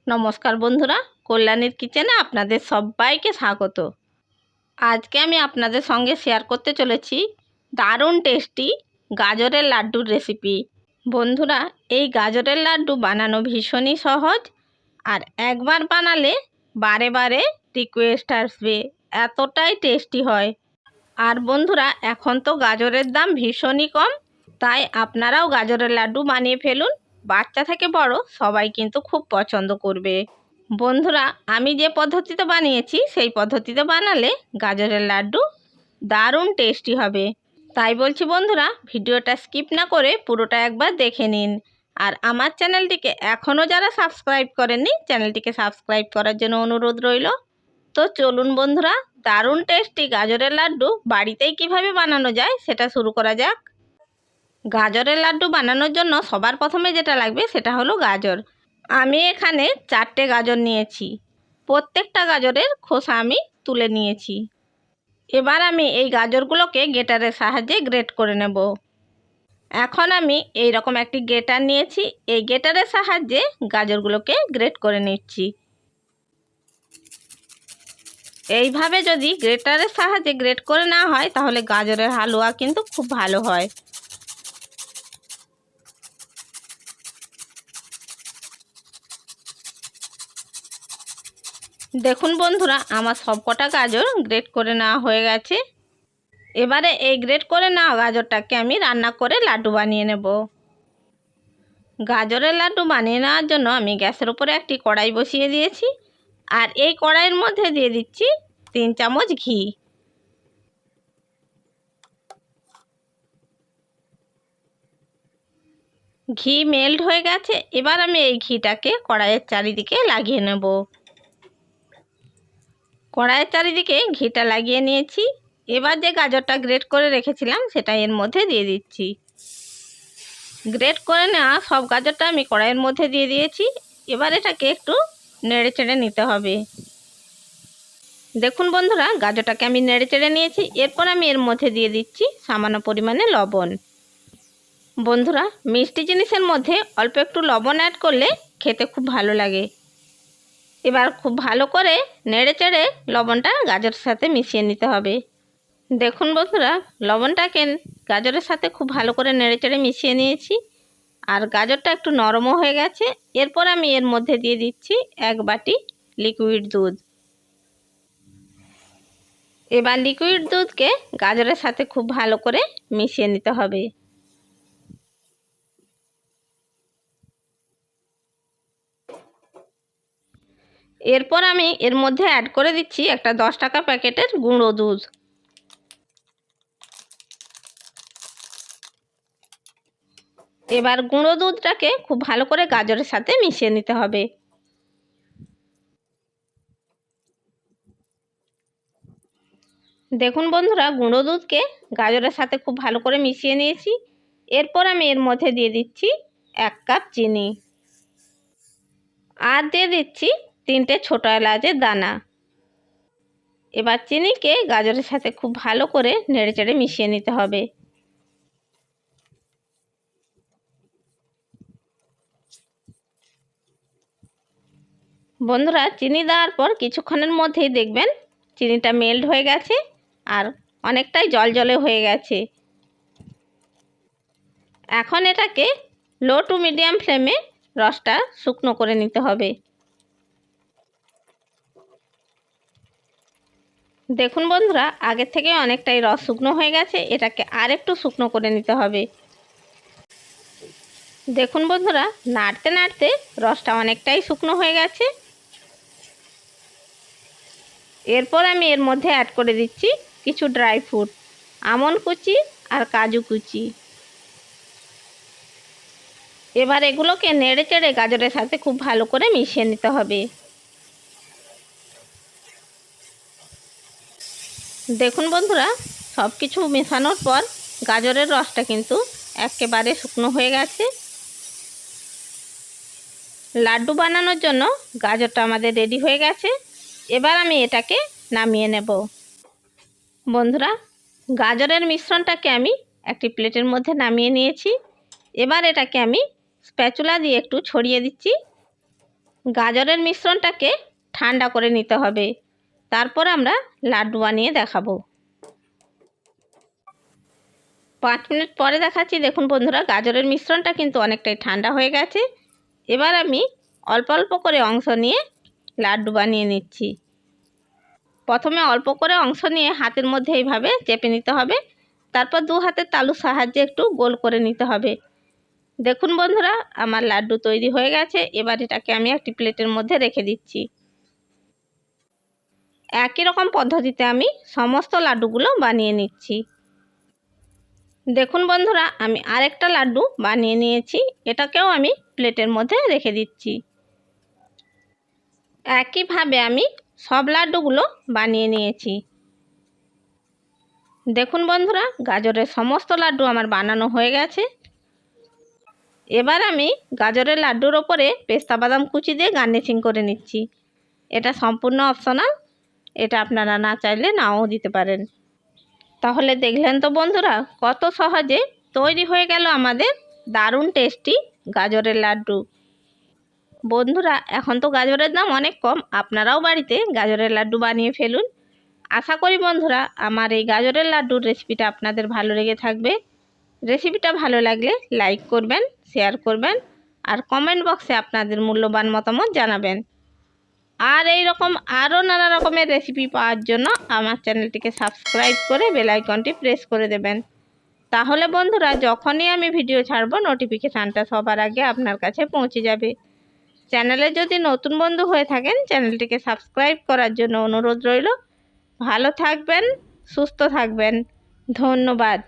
নমস্কার বন্ধুরা, কল্যাণীর কিচেনে আপনাদের সবাইকে স্বাগত। আজকে আমি আপনাদের সঙ্গে শেয়ার করতে চলেছি দারুণ টেস্টি গাজরের লাড্ডুর রেসিপি। বন্ধুরা, এই গাজরের লাড্ডু বানানো ভীষণই সহজ, আর একবার বানালে বারে বারে রিকোয়েস্ট আসবে, এতটাই টেস্টি হয়। আর বন্ধুরা, এখন তো গাজরের দাম ভীষণই কম, তাই আপনারাও গাজরের লাড্ডু বানিয়ে ফেলুন। বাচ্চা থেকে বড় সবাই কিন্তু খুব পছন্দ করবে। বন্ধুরা, আমি যে পদ্ধতিতে বানিয়েছি সেই পদ্ধতিতে বানালে গাজরের লাড্ডু দারুণ টেস্টি হবে। তাই বলছি বন্ধুরা, ভিডিওটা স্কিপ না করে পুরোটা একবার দেখে নিন। আর আমার চ্যানেলটিকে এখনও যারা সাবস্ক্রাইব করেননি, চ্যানেলটিকে সাবস্ক্রাইব করার জন্য অনুরোধ রইল। তো চলুন বন্ধুরা, দারুণ টেস্টি গাজরের লাড্ডু বাড়িতেই কিভাবে বানানো যায় সেটা শুরু করা যাক। গাজরের লাড্ডু বানানোর জন্য সবার প্রথমে যেটা লাগবে সেটা হলো গাজর। আমি এখানে 4টে গাজর নিয়েছি। প্রত্যেকটা গাজরের খোসা আমি তুলে নিয়েছি। এবার আমি এই গাজরগুলোকে গ্রেটারের সাহায্যে গ্রেট করে নেব। এখন আমি এই রকম একটি গ্রেটার নিয়েছি। এই গ্রেটারের সাহায্যে গাজরগুলোকে গ্রেট করে নিচ্ছি। এইভাবে যদি গ্রেটারের সাহায্যে গ্রেট করে নেওয়া হয় তাহলে গাজরের হালুয়া কিন্তু খুব ভালো হয়। দেখুন বন্ধুরা, আমার সবকটা গাজর গ্রেট করে নেওয়া হয়ে গেছে। এবারে এই গ্রেট করে নেওয়া গাজরটাকে আমি রান্না করে লাড্ডু বানিয়ে নেব। গাজরের লাড্ডু বানিয়ে নেওয়ার জন্য আমি গ্যাসের উপরে একটি কড়াই বসিয়ে দিয়েছি, আর এই কড়াইয়ের মধ্যে দিয়ে দিচ্ছি 3 চামচ ঘি। ঘি মেল্ট হয়ে গেছে। এবার আমি এই ঘিটাকে কড়াইয়ের চারিদিকে লাগিয়ে নেব। কড়াইয়ের চারিদিকে ঘিটা লাগিয়ে নিয়েছি। এবার যে গাজরটা গ্রেট করে রেখেছিলাম সেটা এর মধ্যে দিয়ে দিচ্ছি। গ্রেট করে নেওয়া সব গাজরটা আমি কড়াইয়ের মধ্যে দিয়ে দিয়েছি। এবার এটাকে একটু নেড়ে চেড়ে নিতে হবে। দেখুন বন্ধুরা, গাজরটাকে আমি নেড়ে চেড়ে নিয়েছি। এরপর আমি এর মধ্যে দিয়ে দিচ্ছি সামান্য পরিমাণে লবণ। বন্ধুরা, মিষ্টি জিনিসের মধ্যে অল্প একটু লবণ অ্যাড করলে খেতে খুব ভালো লাগে। এবার খুব ভালো করে নেড়ে চেড়ে লবণটা গাজরের সাথে মিশিয়ে নিতে হবে। দেখুন বন্ধুরা, লবণটাকে গাজরের সাথে খুব ভালো করে নেড়ে চেড়ে মিশিয়ে নিয়েছি, আর গাজরটা একটু নরমও হয়ে গেছে। এরপর আমি এর মধ্যে দিয়ে দিচ্ছি 1 বাটি লিকুইড দুধ। এবার লিকুইড দুধকে গাজরের সাথে খুব ভালো করে মিশিয়ে নিতে হবে। এরপর আমি এর মধ্যে অ্যাড করে দিচ্ছি একটা 10 টাকা প্যাকেটের গুঁড়ো দুধ। এবার গুঁড়ো দুধটাকে খুব ভালো করে গাজরের সাথে মিশিয়ে নিতে হবে। দেখুন বন্ধুরা, গুঁড়ো দুধকে গাজরের সাথে খুব ভালো করে মিশিয়ে নিয়েছি। এরপর আমি এর মধ্যে দিয়ে দিচ্ছি 1 কাপ চিনি, আর দিয়ে দিচ্ছি 3টে ছোটো এলাচের দানা। এবার চিনিকে গাজরের সাথে খুব ভালো করে নেড়েচেড়ে মিশিয়ে নিতে হবে। বন্ধুরা, চিনি দেওয়ার পর কিছুক্ষণের মধ্যেই দেখবেন চিনিটা মেল্ট হয়ে গেছে আর অনেকটাই জলজলে হয়ে গেছে। এখন এটাকে লো টু মিডিয়াম ফ্লেমে রসটা শুকনো করে নিতে হবে। দেখুন বন্ধুরা, আগের থেকে অনেকটাই রস শুকনো হয়ে গেছে। এটাকে আর একটু শুকনো করে নিতে হবে। দেখুন বন্ধুরা, নাড়তে নাড়তে রসটা অনেকটাই শুকনো হয়ে গেছে। এরপর আমি এর মধ্যে অ্যাড করে দিচ্ছি কিছু ড্রাই ফ্রুট, আমন্ড কুচি আর কাজু কুচি। এবার এগুলোকে নেড়ে চেড়ে গাজরের সাথে খুব ভালো করে মিশিয়ে নিতে হবে। দেখুন বন্ধুরা, সব কিছু মেশানোর পর গাজরের রসটা কিন্তু একেবারে শুকনো হয়ে গেছে। লাড্ডু বানানোর জন্য গাজরটা আমাদের রেডি হয়ে গেছে। এবার আমি এটাকে নামিয়ে নেব। বন্ধুরা, গাজরের মিশ্রণটাকে আমি একটি প্লেটের মধ্যে নামিয়ে নিয়েছি। এবার এটাকে আমি স্প্যাচুলা দিয়ে একটু ছড়িয়ে দিচ্ছি। গাজরের মিশ্রণটাকে ঠান্ডা করে নিতে হবে, তারপর আমরা লাড্ডু বানিয়ে দেখাবো। 5 মিনিট পরে দেখাচ্ছি। দেখুন বন্ধুরা, গাজরের মিশ্রণটা কিন্তু অনেকটাই ঠান্ডা হয়ে গেছে। এবার আমি অল্প অল্প করে অংশ নিয়ে লাড্ডু বানিয়ে নিচ্ছি। প্রথমে অল্প করে অংশ নিয়ে হাতের মধ্যে এইভাবে চেপে নিতে হবে, তারপর 2 হাতের তালুর সাহায্যে একটু গোল করে নিতে হবে। দেখুন বন্ধুরা, আমার লাড্ডু তৈরি হয়ে গেছে। এবার এটাকে আমি একটি প্লেটের মধ্যে রেখে দিচ্ছি। একই রকম পদ্ধতিতে আমি সমস্ত লাড্ডুগুলো বানিয়ে নিচ্ছি। দেখুন বন্ধুরা, আমি আরেকটা লাড্ডু বানিয়ে নিয়েছি, এটাকেও আমি প্লেটের মধ্যে রেখে দিচ্ছি। একইভাবে আমি সব লাড্ডুগুলো বানিয়ে নিয়েছি। দেখুন বন্ধুরা, গাজরের সমস্ত লাড্ডু আমার বানানো হয়ে গেছে। এবার আমি গাজরের লাড্ডুর ওপরে পেস্তা বাদাম কুচি দিয়ে গার্নিশিং করে নিচ্ছি। এটা সম্পূর্ণ অপশনাল, এটা আপনারা না চাইলে নাও দিতে পারেন। তাহলে দেখলেন তো বন্ধুরা, কত সহজে তৈরি হয়ে গেল আমাদের দারুণ টেস্টি গাজরের লাড্ডু। বন্ধুরা, এখন তো গাজরের দাম অনেক কম, আপনারাও বাড়িতে গাজরের লাড্ডু বানিয়ে ফেলুন। আশা করি বন্ধুরা, আমার এই গাজরের লাড্ডুর রেসিপিটা আপনাদের ভালো লেগে থাকবে। রেসিপিটা ভালো লাগলে লাইক করবেন, শেয়ার করবেন, আর কমেন্ট বক্সে আপনাদের মূল্যবান মতামত জানাবেন। আর এই রকম আরও নানা রকমের রেসিপি পাওয়ার জন্য আমার চ্যানেলটিকে সাবস্ক্রাইব করে বেল আইকনটি প্রেস করে দেবেন। তাহলে বন্ধুরা, যখনই আমি ভিডিও ছাড়ব নোটিফিকেশানটা সবার আগে আপনার কাছে পৌঁছে যাবে। চ্যানেলে যদি নতুন বন্ধু হয়ে থাকেন, চ্যানেলটিকে সাবস্ক্রাইব করার জন্য অনুরোধ রইল। ভালো থাকবেন, সুস্থ থাকবেন। ধন্যবাদ।